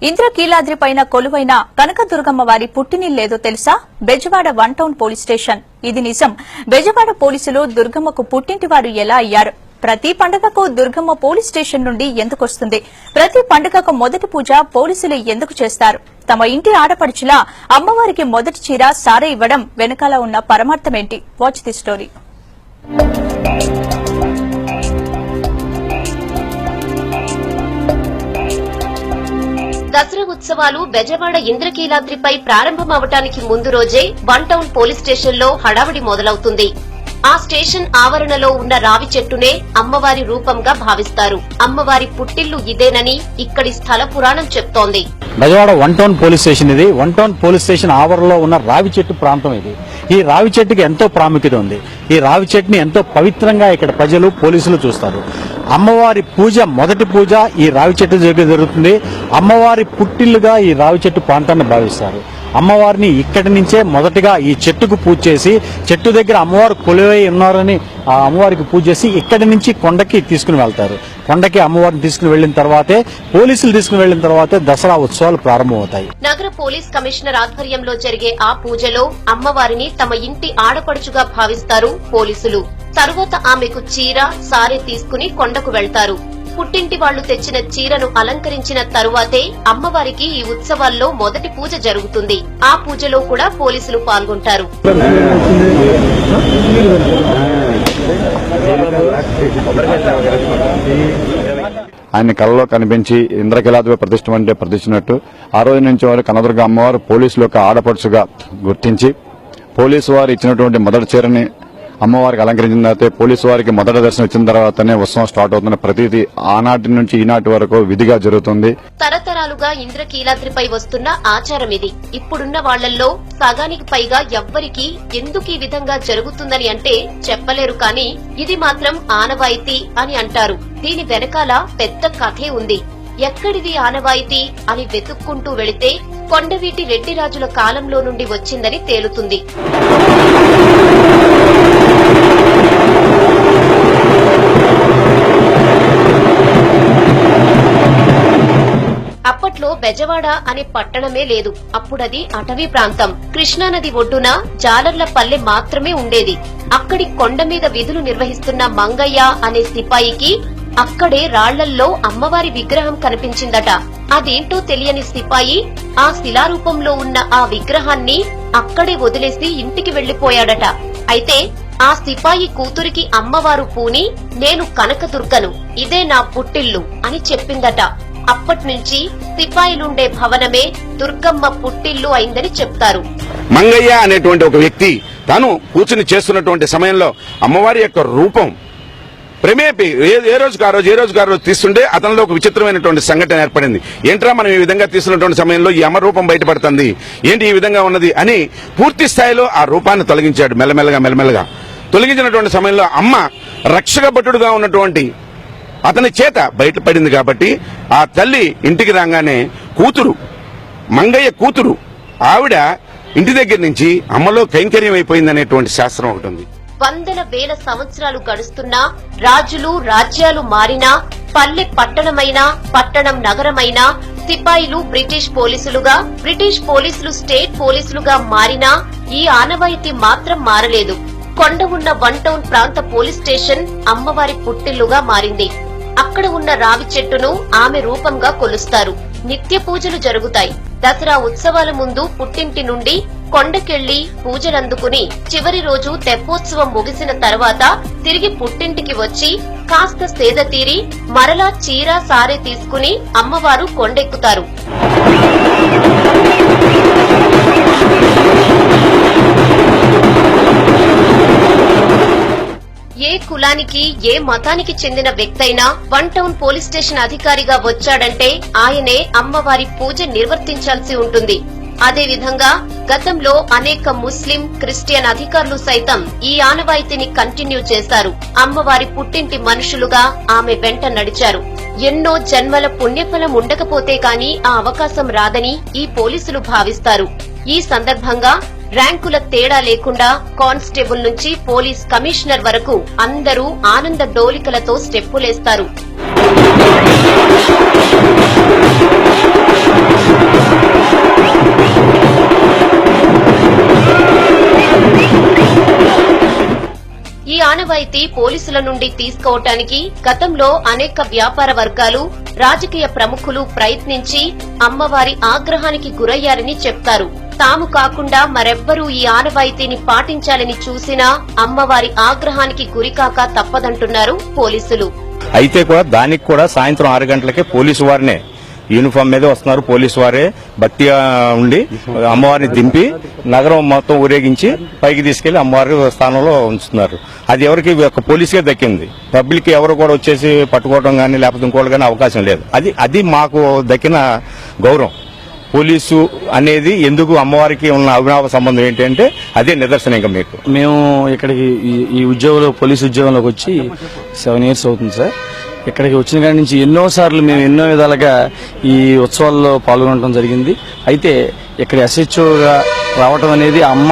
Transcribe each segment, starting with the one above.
ఇంద్రకీలాద్రి పైన కొలువైన కనకదుర్గమ్మ వారి పుట్టినిల్లేదో తెలుసా? Bezawada 1 town police station. ఇది నిజం. బెజవాడ పోలీసులు దుర్గమ్మకు పుట్టింటివారు ఎలా అయ్యారు? ప్రతి పండుగకు దుర్గమ్మ పోలీస్ స్టేషన్ నుండి ఎందుకొస్తుంది? ప్రతి పండుగకు మొదటి పూజ పోలీసులు ఎందుకు చేస్తారు? తమ ఇంటి ఆడపడుచులా అమ్మవారికి మొదటి చీర సారే ఇవ్వడం వెనకాల ఉన్న పరమార్థమేంటి? Watch the story. దసరా ఉత్సవాలు బెజవాడ ఇంద్రకీలాద్రిపై ప్రారంభమవటానికి ముందు రోజే 1 టౌన్ పోలీస్ స్టేషన్ లో హడావిడి మొదలవుతుంది. ఆ స్టేషన్ ఆవరణలో ఉన్న రావి చెట్టునే అమ్మవారి రూపంగా భావిస్తారు. అమ్మవారి పుట్టిల్లు ఇదేనని ఇక్కడి స్థల పురాణం చెప్తోంది. బెజవాడ 1 టౌన్ పోలీస్ స్టేషన్ ఇది. 1 టౌన్ పోలీస్ స్టేషన్ ఆవరణలో ఉన్న రావి చెట్టు ప్రాంతం ఇది. ఈ రావి చెట్టుకి ఎంతో ప్రాముఖ్యత ఉంది. ఈ రావి చెట్టుని ఎంతో పవిత్రంగా ఇక్కడ ప్రజలు పోలీసులు చూస్తారు. అమ్మవారి పూజ, మొదటి పూజ ఈ రావి చెట్టు దగ్గర జరుగుతుంది. అమ్మవారి పుట్టిల్లుగా ఈ రావి చెట్టు ప్రాంతాన్ని భావిస్తారు. అమ్మవారిని ఇక్కడి నుంచే మొదటిగా ఈ చెట్టుకు పూజ చేసి, చెట్టు దగ్గర అమ్మవారు కొలువై ఉన్నారని ఆ అమ్మవారికి పూజ చేసి ఇక్కడి నుంచి కొండకి తీసుకుని వెళ్తారు. కొండకి అమ్మవారిని తీసుకుని వెళ్లిన తర్వాతే, పోలీసులు తీసుకుని వెళ్లిన తర్వాతే దసరా ఉత్సవాలు ప్రారంభమవుతాయి. నగర పోలీస్ కమిషనర్ ఆధ్వర్యంలో జరిగే ఆ పూజలో అమ్మవారిని తమ ఇంటి ఆడపడుచుగా భావిస్తారు పోలీసులు. తరువాత ఆమెకు చీర, సారె తీసుకుని కొండకు వెళ్తారు. పుట్టింటి వాళ్లు తెచ్చిన చీరను అలంకరించిన తరువాతే అమ్మవారికి ఈ ఉత్సవాల్లో మొదటి పూజ జరుగుతుంది. ఆ పూజలో కూడా పోలీసులు పాల్గొంటారు. ఆయన కళలో కనిపించి ఇంద్రకీలాద్రి ప్రతిష్ఠించినట్టు ఆ రోజు నుంచి వారు కనదుర్గ అమ్మవారు పోలీసుల యొక్క ఆడపడుచుగా గుర్తించి పోలీసు వారు ఇచ్చినటువంటి మొదటి చీరని అమ్మవారికి అలంకరించిన తర్వాత పోలీసు వారికి మొదటి దర్శనం ఇచ్చిన తర్వాతనే ఉత్సవం స్టార్ట్ అవుతున్న ప్రతిదీ ఆనాటి నుంచి ఈనాటి వరకు విధిగా జరుగుతుంది. తరతరాలుగా ఇంద్రకీలాద్రిపై వస్తున్న ఆచారం ఇది. ఇప్పుడున్న వాళ్లల్లో సగానికి పైగా ఎవ్వరికి ఎందుకు ఈ విధంగా జరుగుతుందని అంటే చెప్పలేరు, కానీ ఇది మాత్రం ఆనవాయితీ అని అంటారు. దీని వెనకాల పెద్ద కథే ఉంది. ఎక్కడిది ఆనవాయితీ అని వెతుక్కుంటూ వెళితే కొండవీటి రెడ్డిరాజుల కాలంలో నుండి వచ్చిందని తేలుతుంది. అప్పట్లో బెజవాడ అనే పట్టణమే లేదు. అప్పుడది అటవీ ప్రాంతం. కృష్ణానది ఒడ్డున జాలర్లపల్లె మాత్రమే ఉండేది. అక్కడి కొండ మీద విధులు నిర్వహిస్తున్న మంగయ్య అనే సిపాయికి అక్కడే రాళ్లల్లో అమ్మవారి విగ్రహం కనిపించిందట. అదేంటో తెలియని సిపాయి ఆ శిలారూపంలో ఉన్న ఆ విగ్రహాన్ని అక్కడే వదిలేసి ఇంటికి వెళ్లిపోయాడట. అయితే ఆ సిపాయి కూతురికి అమ్మవారు పూని, నేను కనకదుర్గను, ఇదే నా పుట్టిల్లు అని చెప్పిందట. అప్పట్నుంచి సిపాయిలుండే భవనమే దుర్గమ్మ పుట్టిల్లు అయిందని చెప్తారు. మంగయ్య అనేటువంటి ఒక వ్యక్తి తాను కూర్చుని చేస్తున్నటువంటి సమయంలో అమ్మవారి యొక్క రూపం ప్రేమేపి ఏ రోజుకు ఆ రోజు తీస్తుంటే అతనిలో ఒక విచిత్రమైనటువంటి సంఘటన ఏర్పడింది. ఏంట్రా మనం ఈ విధంగా తీస్తున్నటువంటి సమయంలో ఈ అమ్మ రూపం బయటపడుతుంది, ఏంటి ఈ విధంగా ఉన్నది అని పూర్తి స్థాయిలో ఆ రూపాన్ని తొలగించాడు. మెల్లమెల్లగా తొలగించినటువంటి సమయంలో అమ్మ రక్షక భటుడుగా ఉన్నటువంటి అతని చేత బయటపడింది. కాబట్టి ఆ తల్లి ఇంటికి రాగానే కూతురు, మంగయ్య కూతురు ఆవిడ ఇంటి దగ్గర నుంచి అమ్మలో కైంకర్యం అయిపోయిందనేటువంటి శాస్త్రం ఒకటి ఉంది. వందల వేల సంవత్సరాలు గడుస్తున్నా, రాజులు రాజ్యాలు మారినా, పల్లె పట్టణమైనా, పట్టణం నగరమైనా, సిపాయిలు బ్రిటిష్ పోలీసులుగా, బ్రిటిష్ పోలీసులు స్టేట్ పోలీసులుగా మారినా ఈ ఆనవాయితీ మాత్రం మారలేదు. కొండ ఉన్న 1 టౌన్ ప్రాంత పోలీస్ స్టేషన్ అమ్మవారి పుట్టిల్లుగా మారింది. అక్కడ ఉన్న రావి చెట్టును ఆమె రూపంగా కొలుస్తారు. నిత్య పూజలు జరుగుతాయి. దసరా ఉత్సవాల ముందు పుట్టింటి నుండి కొండకెళ్లి పూజలందుకుని చివరి రోజు తెప్పోత్సవం ముగిసిన తర్వాత తిరిగి పుట్టింటికి వచ్చి కాస్త సేద తీరి మరలా చీర, సారె తీసుకుని అమ్మవారు కొండెక్కుతారు. ఏ కులానికి, ఏ మతానికి చెందిన వ్యక్తైనా 1 టౌన్ పోలీస్ స్టేషన్ అధికారిగా వచ్చాడంటే ఆయనే అమ్మవారి పూజ నిర్వర్తించాల్సి ఉంటుంది. అదేవిధంగా గతంలో అనేక ముస్లిం, క్రిస్టియన్ అధికారులు సైతం ఈ ఆనవాయితీని కంటిన్యూ చేశారు. అమ్మవారి పుట్టింటి మనుషులుగా ఆమె వెంట నడిచారు. ఎన్నో జన్మల పుణ్యఫలం ఉండకపోతే కాని ఆ అవకాశం రాదని ఈ పోలీసులు భావిస్తారు. ఈ సందర్భంగా ర్యాంకుల తేడా లేకుండా కానిస్టేబుల్ నుంచి పోలీస్ కమిషనర్ వరకు అందరూ ఆనంద డోలికలతో స్టెప్పులేస్తారు. ఆనవాయితీ పోలీసుల నుండి తీసుకోవటానికి గతంలో అనేక వ్యాపార వర్గాలు, రాజకీయ ప్రముఖులు ప్రయత్నించి అమ్మవారి ఆగ్రహానికి గురయ్యారని చెప్తారు. తాము కాకుండా మరెవ్వరూ ఈ ఆనవాయితీని పాటించాలని చూసినా అమ్మవారి ఆగ్రహానికి గురికాక తప్పదంటున్నారు పోలీసులు. అయితే కూడా దానికి కూడా సాయంత్రం 6 గంటలకే పోలీసు వారినే యూనిఫామ్ మీద వస్తున్నారు. పోలీసు వారే భక్తిగా ఉండి అమ్మవారిని దింపి నగరం మొత్తం ఊరేగించి పైకి తీసుకెళ్లి అమ్మవారి స్థానంలో ఉంచుతున్నారు. అది ఎవరికి పోలీసుకే దక్కింది. పబ్లిక్ ఎవరు కూడా వచ్చేసి పట్టుకోవడం కానీ లేకపోతే ఇంకోటి కానీ అవకాశం లేదు. అది మాకు దక్కిన గౌరవం. పోలీసు అనేది ఎందుకు అమ్మవారికి ఉన్న అవినావ సంబంధం ఏంటంటే అదే నిదర్శనం. ఇంకా మేము ఇక్కడికి ఈ ఉద్యోగంలో పోలీసు ఉద్యోగంలోకి వచ్చి 7 years అవుతుంది సార్. ఇక్కడికి వచ్చిన కాడి నుంచి ఎన్నోసార్లు మేము ఎన్నో విధాలుగా ఈ ఉత్సవాల్లో పాల్గొనడం జరిగింది. అయితే ఇక్కడ ఎస్హెచ్ఓగా రావటం అనేది అమ్మ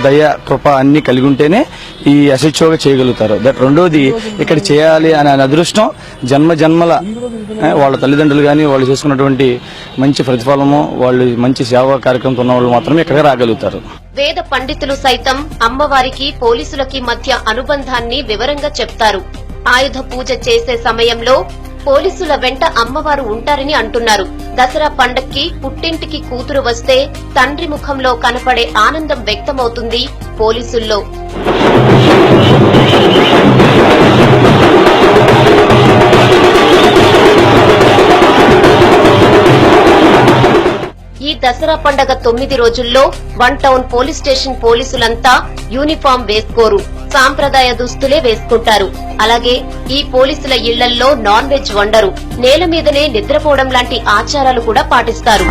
దయ కృప అన్ని కలిగి ఉంటేనే ఈ ఎస్హెచ్ఓగా చేయగలుగుతారు. రెండోది ఇక్కడ చేయాలి అనే అదృష్టం జన్మల వాళ్ళ తల్లిదండ్రులు కానీ వాళ్ళు చేసుకున్నటువంటి మంచి ప్రతిఫలము, వాళ్ళు మంచి సేవా కార్యక్రమంతో ఉన్న వాళ్ళు మాత్రమే ఇక్కడికి రాగలుగుతారు. వేద పండితులు సైతం అమ్మవారికి పోలీసులకి మధ్య అనుబంధాన్ని వివరంగా చెప్తారు. ఆయుధ పూజ చేసే సమయంలో పోలీసుల వెంట అమ్మవారు ఉంటారని అంటున్నారు. దసరా పండక్కి పుట్టింటికి కూతురు వస్తే తండ్రి ముఖంలో కనపడే ఆనందం వ్యక్తమవుతుంది పోలీసుల్లో. ఈ దసరా పండగ 9 రోజుల్లో 1 టౌన్ పోలీస్ స్టేషన్ పోలీసులంతా యూనిఫామ్ వేసుకోరు, సాంప్రదాయ దుస్తులే వేసుకుంటారు. అలాగే ఈ పోలీసుల ఇళ్లల్లో నాన్ వెజ్ వండరు, నేల మీదనే నిద్రపోవడం లాంటి ఆచారాలు కూడా పాటిస్తారు.